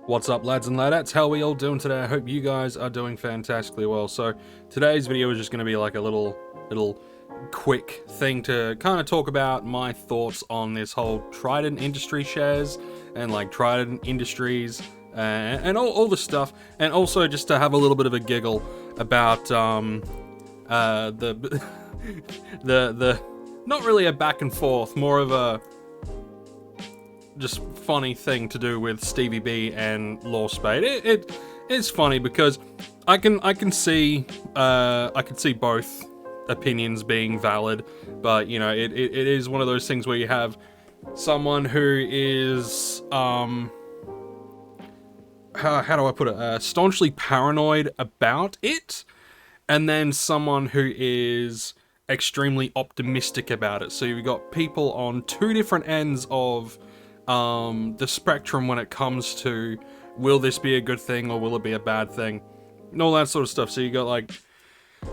What's up, lads and ladettes? How are we all doing today? I hope you guys are doing fantastically well. So today's video is just going to be like a little quick thing to kind of talk about my thoughts on this whole Triton Industry shares and like Triton Industries and all the stuff, and also just to have a little bit of a giggle about the not really a back and forth, more of a just funny thing to do with StevieB and Lorespades. It's funny because I can see both opinions being valid, but you know it is one of those things where you have someone who is how do I put it, staunchly paranoid about it, and then someone who is extremely optimistic about it. So you've got people on two different ends of the spectrum when it comes to will this be a good thing or will it be a bad thing, and all that sort of stuff. So you got like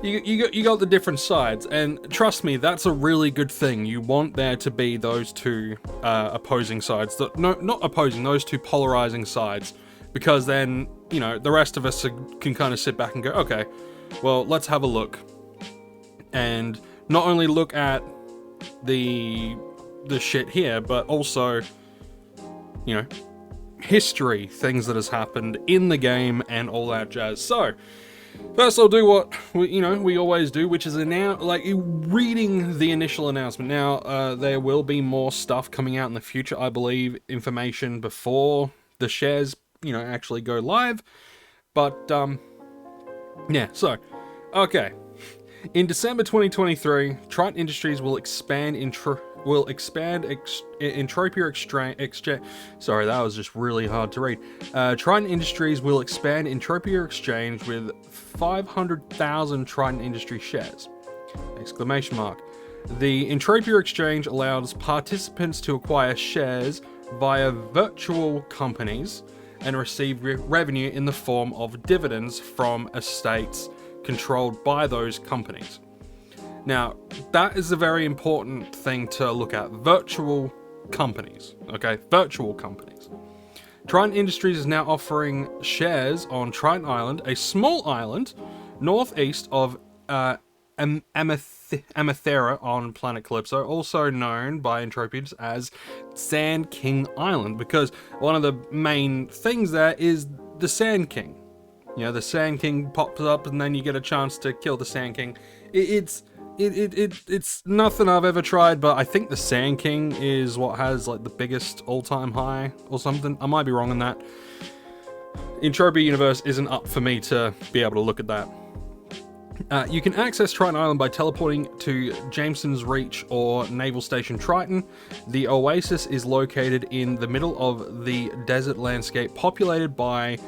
you got the different sides, and trust me, that's a really good thing. You want there to be those two opposing sides, not opposing, those two polarizing sides, because then you know the rest of us can kind of sit back and go, okay, well, let's have a look, and not only look at the shit here, but also, you know, history, things that has happened in the game and all that jazz. So first I'll do what we always do, which is reading the initial announcement. Now there will be more stuff coming out in the future, I believe, information before the shares actually go live, but yeah. So okay, in December 2023, Triton Industries will expand Entropia Exchange. Sorry, that was just really hard to read. Triton Industries will expand Entropia Exchange with 500,000 Triton Industry shares! Exclamation mark. The Entropia Exchange allows participants to acquire shares via virtual companies and receive revenue in the form of dividends from estates controlled by those companies. Now, that is a very important thing to look at. Virtual companies, okay? Virtual companies. Triton Industries is now offering shares on Triton Island, a small island northeast of Amathera on planet Calypso, also known by Entropians as Sand King Island, because one of the main things there is the Sand King. You know, the Sand King pops up and then you get a chance to kill the Sand King. It's nothing I've ever tried, but I think the Sand King is what has like the biggest all-time high or something. I might be wrong on that. Entropia Universe isn't up for me to be able to look at that. You can access Triton Island by teleporting to Jameson's Reach or Naval Station Triton. The oasis is located in the middle of the desert landscape, populated by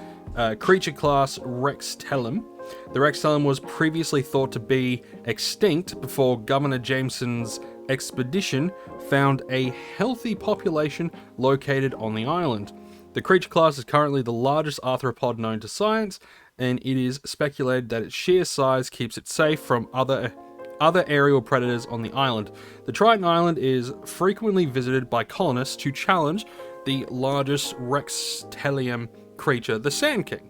creature class Rextellum. The Rextellum was previously thought to be extinct before Governor Jameson's expedition found a healthy population located on the island. The creature class is currently the largest arthropod known to science, and it is speculated that its sheer size keeps it safe from other aerial predators on the island. The Triton Island is frequently visited by colonists to challenge the largest Rextellium creature, the Sand King.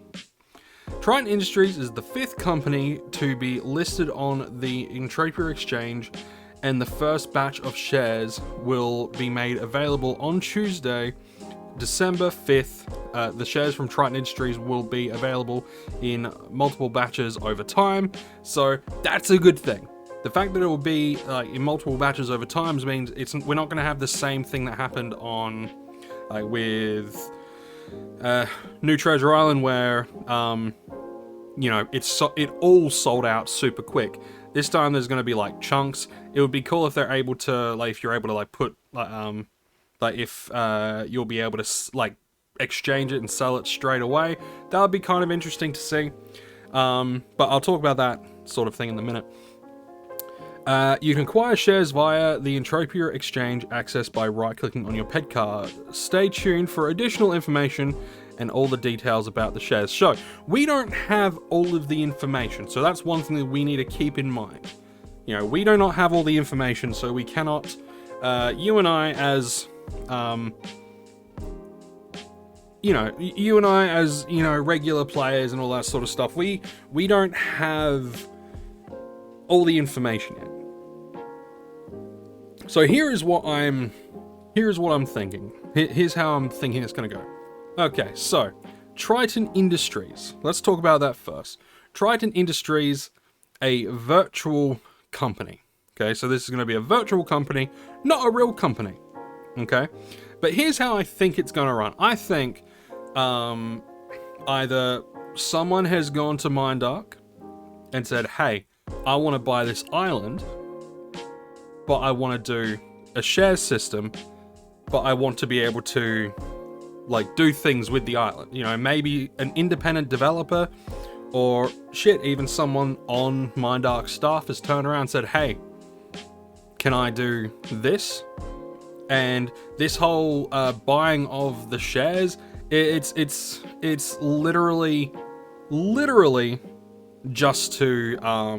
Triton Industries is the fifth company to be listed on the Entropia Exchange, and the first batch of shares will be made available on Tuesday, December 5th. The shares from Triton Industries will be available in multiple batches over time, so that's a good thing. The fact that it will be in multiple batches over time means we're not going to have the same thing that happened on with New Treasure Island, where it all sold out super quick. This time there's going to be like chunks. It would be cool if they're able to if you're able to put if you'll be able to exchange it and sell it straight away. That would be kind of interesting to see. But I'll talk about that sort of thing in a minute. You can acquire shares via the Entropia Exchange, accessed by right-clicking on your pet card. Stay tuned for additional information and all the details about the shares. So, we don't have all of the information, so that's one thing that we need to keep in mind. You know, we do not have all the information, so we cannot, you and I as you know, you and I, as, you know, regular players and all that sort of stuff, we don't have all the information yet. So here's what I'm thinking. Here's how I'm thinking it's going to go. Okay, so Triton Industries. Let's talk about that first. Triton Industries, a virtual company. Okay, so this is going to be a virtual company, not a real company. Okay, but here's how I think it's going to run. I think either someone has gone to MindArk and said, hey, I want to buy this island, but I want to do a share system, but I want to be able to, like, do things with the island. You know, maybe an independent developer, or shit, even someone on MindArk staff has turned around and said, hey, can I do this? And this whole buying of the shares, it's literally just to how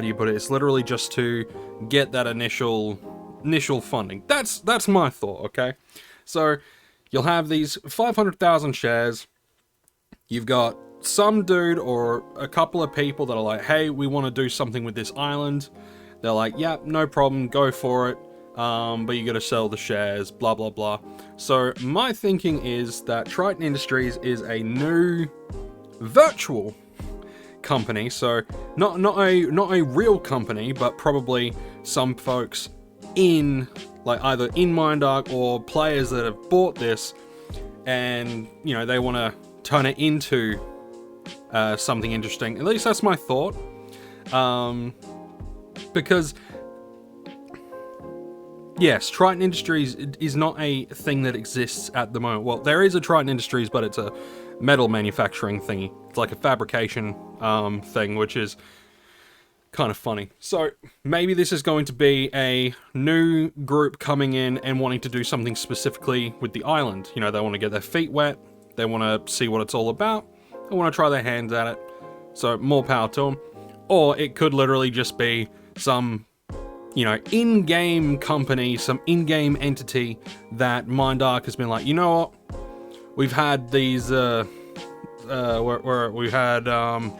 do you put it? It's literally just to get that initial funding. That's my thought. Okay, so you'll have these 500,000 shares. You've got some dude or a couple of people that are like, hey, we want to do something with this island. They're like, yeah, no problem, go for it. But you gotta sell the shares, blah, blah, blah. So my thinking is that Triton Industries is a new virtual company. So not a real company, but probably some folks in, like, either in MindArk or players that have bought this, and, you know, they want to turn it into something interesting. At least that's my thought. Because yes, Triton Industries is not a thing that exists at the moment. Well, there is a Triton Industries, but it's a metal manufacturing thingy. It's like a fabrication thing, which is kind of funny. So maybe this is going to be a new group coming in and wanting to do something specifically with the island. You know, they want to get their feet wet. They want to see what it's all about. They want to try their hands at it. So more power to them. Or it could literally just be some, you know, in-game company, some in-game entity that MindArk has been like, you know what? We've had these, we've had, no,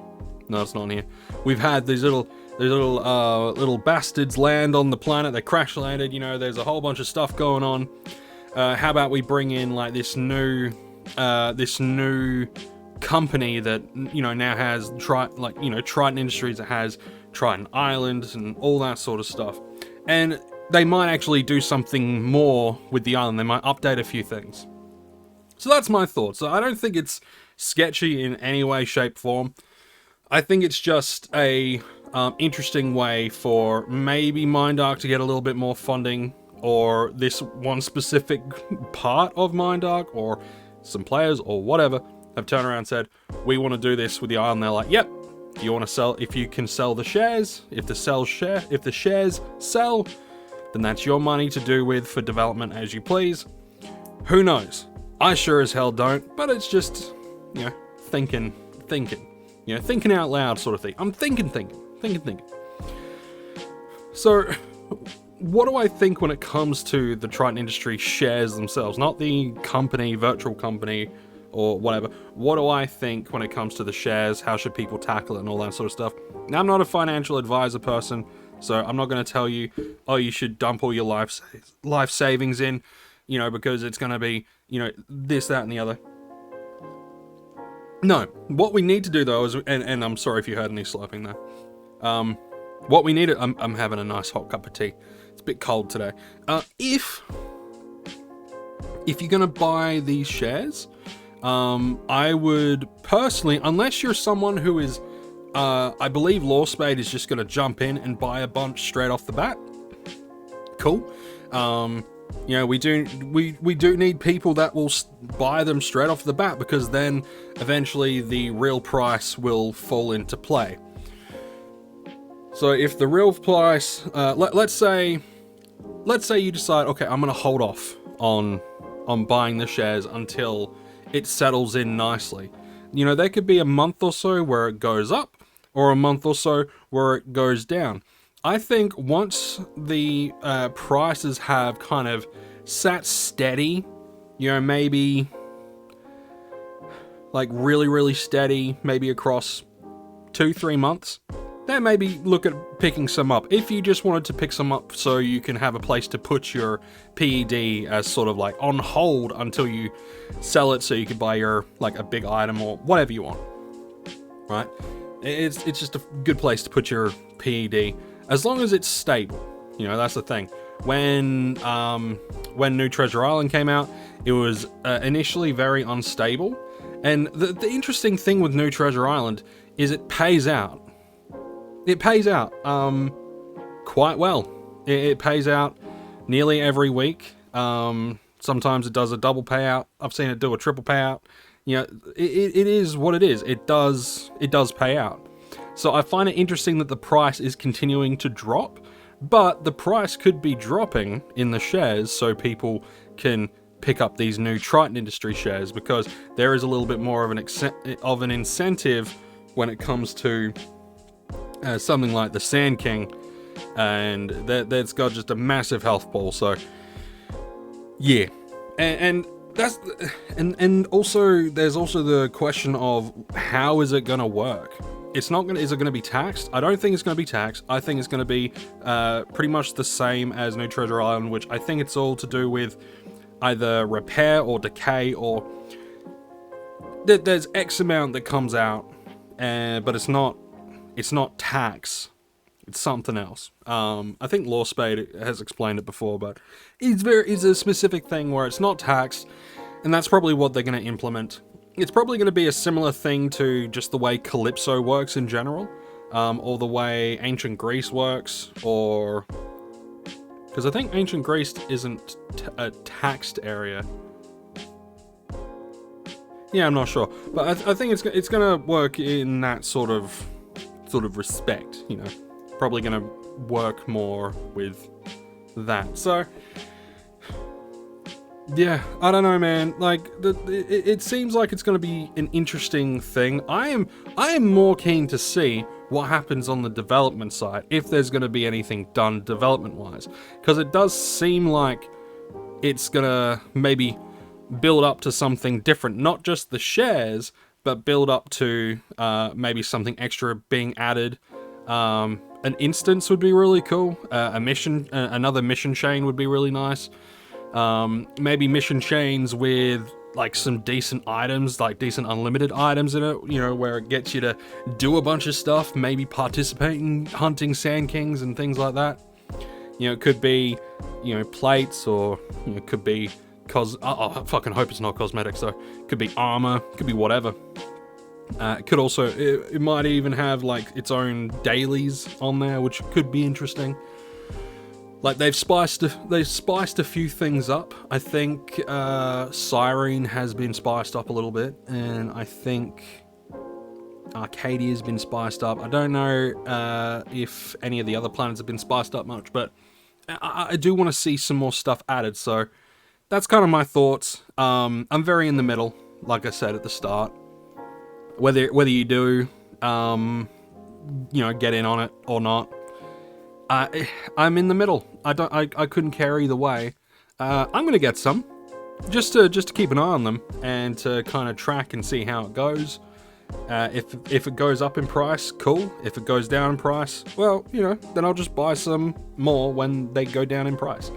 it's not here. We've had these little bastards land on the planet. They crash landed, you know, there's a whole bunch of stuff going on. How about we bring in, like, this new company that, you know, now has Triton Industries, that has Triton Islands and all that sort of stuff. And they might actually do something more with the island. They might update a few things. So that's my thoughts. So I don't think it's sketchy in any way, shape, form. I think it's just a interesting way for maybe MindArk to get a little bit more funding, or this one specific part of MindArk, or some players, or whatever, have turned around and said, we want to do this with the island. They're like, yep. If you can sell the shares, if the shares sell, then that's your money to do with for development as you please. Who knows? I sure as hell don't, but it's just, you know, thinking, you know, thinking out loud sort of thing. I'm thinking. So, what do I think when it comes to the Triton Industry shares themselves? Not the company, virtual company, or whatever. What do I think when it comes to the shares? How should people tackle it and all that sort of stuff? Now, I'm not a financial advisor person, so I'm not going to tell you, oh, you should dump all your life savings in, you know, because it's going to be, you know, this, that, and the other. No, what we need to do, though, is, and I'm sorry if you heard any slurping there. What we need, I'm having a nice hot cup of tea. It's a bit cold today. If you're going to buy these shares, I would personally, unless you're someone who is, I believe Lorespades is just going to jump in and buy a bunch straight off the bat. Cool. You know, we do need people that will buy them straight off the bat, because then eventually the real price will fall into play. So if the real price, let's say you decide, okay, I'm going to hold off on buying the shares until it settles in nicely. You know, there could be a month or so where it goes up, or a month or so where it goes down. I think once the prices have kind of sat steady you know, maybe like really steady, maybe across 2-3 months, then maybe look at picking some up. If you just wanted to pick some up so you can have a place to put your PED as sort of like on hold until you sell it, so you can buy your like a big item or whatever you want, right? It's just a good place to put your PED as long as it's stable. You know, that's the thing. When New Treasure Island came out, it was initially very unstable, and the interesting thing with New Treasure Island is it pays out. It pays out quite well. It pays out nearly every week. Sometimes it does a double payout. I've seen it do a triple payout. You know, it is what it is. It does pay out. So I find it interesting that the price is continuing to drop, but the price could be dropping in the shares so people can pick up these new Triton Industry shares, because there is a little bit more of an incentive when it comes to something like the Sand King, and that's got just a massive health pool. So yeah, and that's and also there's also the question of how is it gonna work. It's not gonna. Is it gonna be taxed? I don't think it's gonna be taxed. I think it's gonna be pretty much the same as New Treasure Island, which I think it's all to do with either repair or decay, or there's X amount that comes out, but it's not tax. It's something else. I think Lorespades has explained it before, but it's a specific thing where it's not taxed, and that's probably what they're going to implement. It's probably going to be a similar thing to just the way Calypso works in general, or the way Ancient Greece works, or because I think Ancient Greece isn't a taxed area. Yeah, I'm not sure, but I think it's going to work in that sort of respect. You know, probably going to work more with that. So yeah, I don't know, man. Like, it seems like it's going to be an interesting thing. I am more keen to see what happens on the development side, if there's going to be anything done development-wise, because it does seem like it's going to maybe build up to something different, not just the shares, but build up to maybe something extra being added. An instance would be really cool. A mission, another mission chain would be really nice. Maybe mission chains with like some decent items, like decent unlimited items in it, you know, where it gets you to do a bunch of stuff, maybe participate in hunting Sand Kings and things like that. You know, it could be, you know, plates, or, you know, it could be I fucking hope it's not cosmetics though. It could be armor, it could be whatever. It could also, it might even have like its own dailies on there, which could be interesting. Like they've spiced a few things up. I think Cyrene has been spiced up a little bit, and I think Arcadia's been spiced up. I don't know if any of the other planets have been spiced up much, but I do want to see some more stuff added. So that's kind of my thoughts. I'm very in the middle, like I said at the start. Whether you do, you know, get in on it or not, I'm in the middle. I couldn't care either way. I'm gonna get some, just to keep an eye on them and to kind of track and see how it goes. If it goes up in price, cool. If it goes down in price, well, you know, then I'll just buy some more when they go down in price.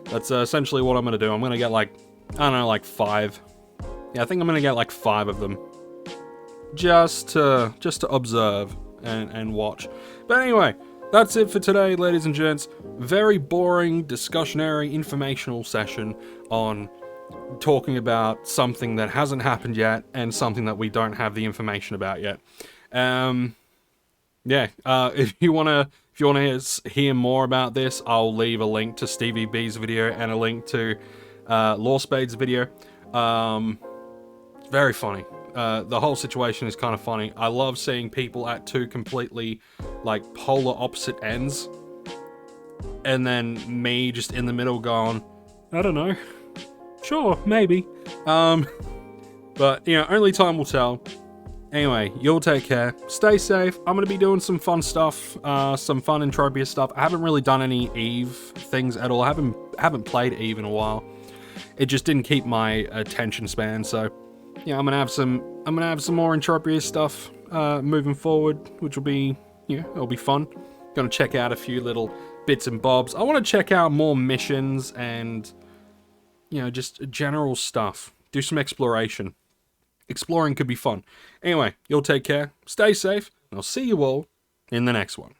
That's essentially what I'm gonna do. I'm gonna get like, I don't know, like 5. Yeah, I think I'm gonna get like 5 of them, just to observe and watch. But anyway, that's it for today, ladies and gents. Very boring, discussionary, informational session on talking about something that hasn't happened yet and something that we don't have the information about yet. Yeah, if you wanna hear more about this, I'll leave a link to StevieB's video and a link to Lorespades' video. Very funny. The whole situation is kind of funny. I love seeing people at two completely, like, polar opposite ends, and then me just in the middle going, I don't know, sure, maybe. But, you know, only time will tell. Anyway, you'll take care. Stay safe. I'm going to be doing some fun stuff, some fun Entropia stuff. I haven't really done any Eve things at all. I haven't played Eve in a while. it just didn't keep my attention span. So yeah, I'm gonna have some more Entropia stuff moving forward, which will be, it'll be fun. Gonna check out a few little bits and bobs. I want to check out more missions and, just general stuff. Do some exploration. Exploring could be fun. Anyway, you'll take care, stay safe, and I'll see you all in the next one.